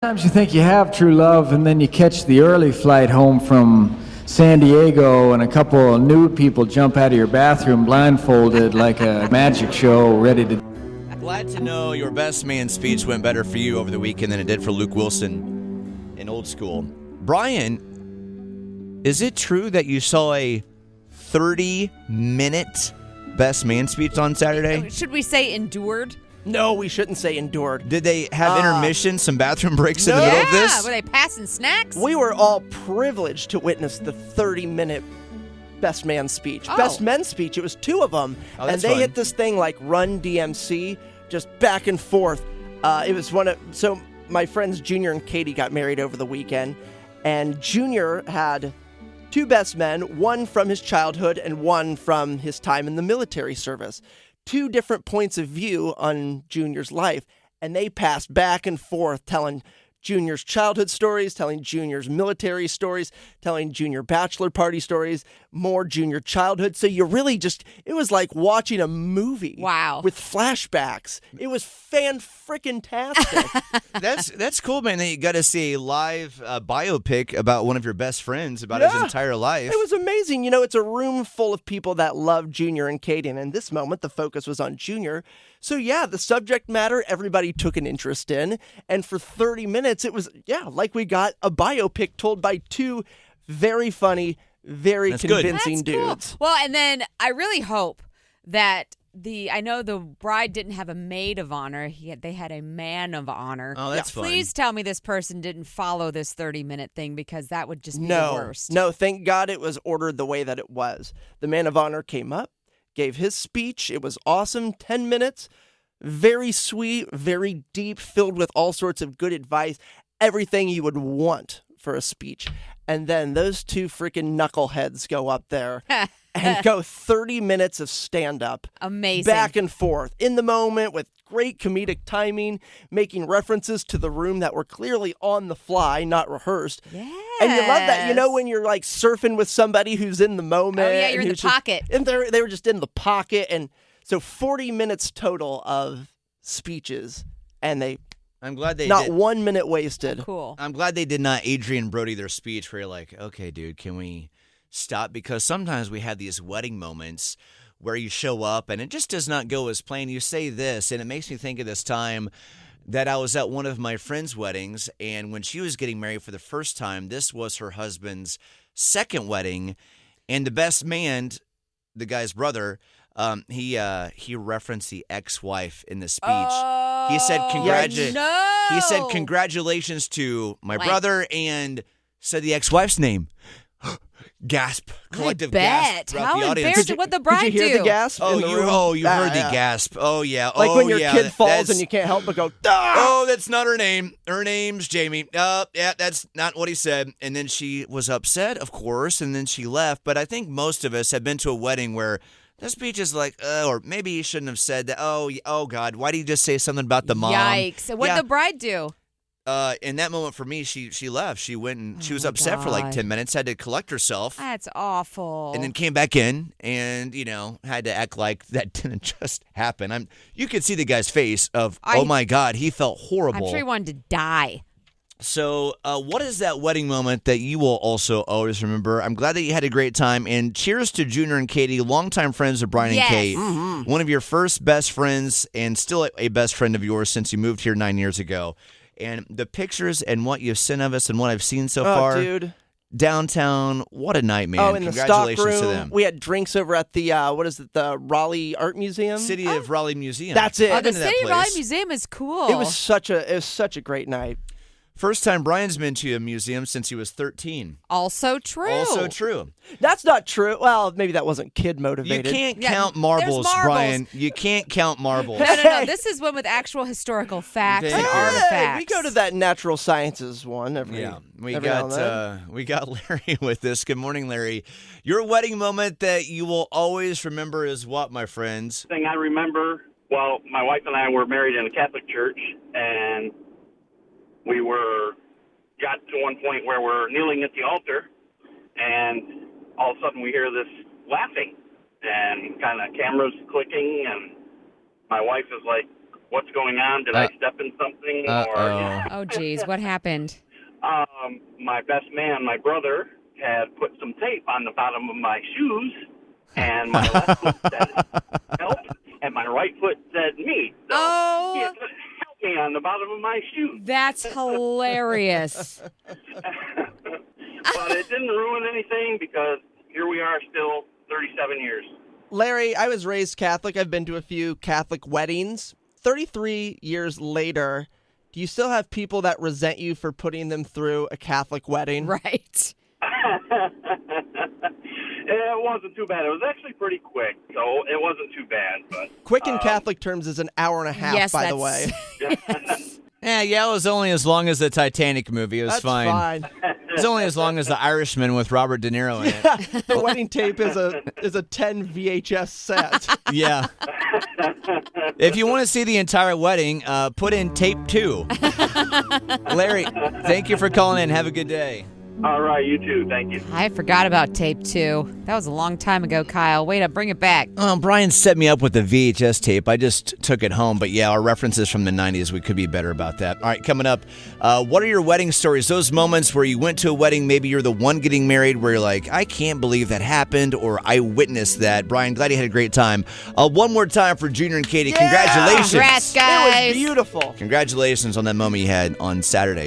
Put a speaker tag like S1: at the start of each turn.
S1: Sometimes you think you have true love, and then you catch the early flight home from San Diego, and a couple of nude people jump out of your bathroom blindfolded like a magic show, ready to.
S2: Glad to know your best man speech went better for you over the weekend than it did for Luke Wilson in old school. Brian, is it true that you saw a 30-minute best man speech on Saturday?
S3: Should we say endured?
S4: No, we shouldn't say endured.
S2: Did they have intermission, some bathroom breaks in the middle of this?
S3: Were they passing snacks?
S4: We were all privileged to witness the 30-minute best man speech.
S3: Oh.
S4: Best men's speech, it was two of them.
S2: Oh,
S4: and
S2: that's
S4: they
S2: fun.
S4: hit this thing like Run DMC, just back and forth. It was so my friends Junior and Katie got married over the weekend, and Junior had two best men, one from his childhood and one from his time in the military service. Two different points of view on Junior's life, and they passed back and forth telling Junior's childhood stories, telling Junior's military stories, telling Junior bachelor party stories, more Junior childhood. So you really it was like watching a movie.
S3: Wow.
S4: With flashbacks. It was fan-frickin-tastic.
S2: That's cool, man, that you got to see a live biopic about one of your best friends about his entire life.
S4: It was amazing. You know, it's a room full of people that love Junior and Katie, and in this moment, the focus was on Junior. So, yeah, the subject matter, everybody took an interest in, and for 30 minutes, it was, like we got a biopic told by two very funny, very convincing dudes.
S3: Well, and then I really hope that I know the bride didn't have a maid of honor. They had a man of honor.
S2: Oh, that's fun.
S3: Please tell me this person didn't follow this 30-minute thing, because that would just be the worst.
S4: No, thank God it was ordered the way that it was. The man of honor came up, gave his speech. It was awesome. 10 minutes. Very sweet, very deep, filled with all sorts of good advice. Everything you would want for a speech. And then those two freaking knuckleheads go up there and go 30 minutes of stand-up.
S3: Amazing.
S4: Back and forth in the moment with great comedic timing, making references to the room that were clearly on the fly, not rehearsed.
S3: Yes.
S4: And you love that. You know, when you're like surfing with somebody who's in the moment.
S3: Oh, yeah, you're in the pocket.
S4: And they were just in the pocket. And so 40 minutes total of speeches, and
S2: I'm glad they
S4: not
S2: did.
S4: 1 minute wasted.
S3: Cool.
S2: I'm glad they did not Adrian Brody their speech where you're like, okay, dude, can we stop? Because sometimes we have these wedding moments where you show up and it just does not go as planned. You say this, and it makes me think of this time that I was at one of my friend's weddings, and when she was getting married for the first time, this was her husband's second wedding, and the best man, the guy's brother, he referenced the ex-wife in the speech. He said He said congratulations to my brother and said the ex-wife's name. Gasp! Collective gasp throughout
S3: How
S2: the audience.
S3: embarrassing! What the bride
S4: Did you hear
S3: do?
S4: the gasp? in the room?
S2: You heard the gasp. Oh yeah.
S4: Like when your kid falls
S2: that's-
S4: and you can't help but go, "Ah!"
S2: Oh, that's not her name. Her name's Jamie. Yeah, that's not what he said. And then she was upset, of course, and then she left. But I think most of us have been to a wedding where the speech is like, or maybe he shouldn't have said that. Oh God, why did he just say something about the mom?
S3: Yikes! What'd the bride do?
S2: In that moment for me, she left. She went and she was upset for like
S3: God.
S2: 10 minutes, had to collect herself.
S3: That's awful.
S2: And then came back in and, had to act like that didn't just happen. You could see the guy's face of, oh my God, he felt horrible.
S3: I'm sure he wanted to die.
S2: So what is that wedding moment that you will also always remember? I'm glad that you had a great time. And cheers to Junior and Katie, longtime friends of Bryan and Kate.
S3: Mm-hmm.
S2: One of your first best friends and still a best friend of yours since you moved here 9 years ago. And the pictures and what you've sent of us and what I've seen so far.
S4: Dude.
S2: Downtown, what a night, man.
S4: In the
S2: Congratulations
S4: stock room.
S2: to them.
S4: We had drinks over at the, the Raleigh Art Museum.
S2: City of Raleigh Museum.
S4: That's it.
S3: Oh, the
S2: been to that
S3: City of Raleigh
S2: place.
S3: Museum is cool.
S4: It was such a great night.
S2: First time Brian's been to a museum since he was 13.
S3: also true.
S2: Also true.
S4: That's not true. Well, maybe that wasn't kid
S2: You
S4: motivated.
S2: can't
S3: Yeah,
S2: count
S3: there's
S2: marbles,
S3: marbles.
S2: Brian. You can't count marbles.
S3: No. This is one with actual historical facts and
S2: Thank you.
S3: artifacts.
S4: We go to that natural sciences one every.
S2: Yeah, we
S4: every now and
S2: got Larry with this. Good morning, Larry. Your wedding moment that you will always remember is what, my friends?
S5: Thing I remember, well, my wife and I were married in a Catholic church, and we got to one point where we're kneeling at the altar, and all of a sudden we hear this laughing and kind of cameras clicking, and my wife is like, what's going on? Did I step in something?
S3: Oh, geez. What happened?
S5: My best man, my brother, had put some tape on the bottom of my shoes, and my left foot said help, and my right foot said me. So he had put help me on the bottom of my shoes.
S3: That's hilarious.
S5: But it didn't ruin anything because here we are still 37 years.
S4: Larry, I was raised Catholic. I've been to a few Catholic weddings. 33 years later, do you still have people that resent you for putting them through a Catholic wedding?
S3: Right.
S5: It wasn't too bad. It was actually pretty quick, so it wasn't too bad. But
S4: Quick in Catholic terms is an hour and a half,
S3: Yes,
S4: by the
S3: that's-
S4: way.
S2: Yeah, it was only as long as the Titanic movie. It was
S4: That's
S2: fine. It's only as long as The Irishman with Robert De Niro in it.
S4: The wedding tape is a 10 VHS set.
S2: Yeah. If you want to see the entire wedding, put in tape 2. Larry, thank you for calling in. Have a good day.
S5: all right, you too. Thank you.
S3: I forgot about tape 2. That was a long time ago, Kyle. Wait up, bring it back.
S2: Brian set me up with the VHS tape. I just took it home. But yeah, our references from the 90s, we could be better about that. All right, coming up, what are your wedding stories? Those moments where you went to a wedding, maybe you're the one getting married where you're like, I can't believe that happened, or I witnessed that. Brian, glad you had a great time. One more time for Junior and Katie.
S4: Yeah!
S2: Congratulations.
S3: Congrats,
S4: It
S3: guys.
S4: was beautiful.
S2: Congratulations on that moment you had on Saturday.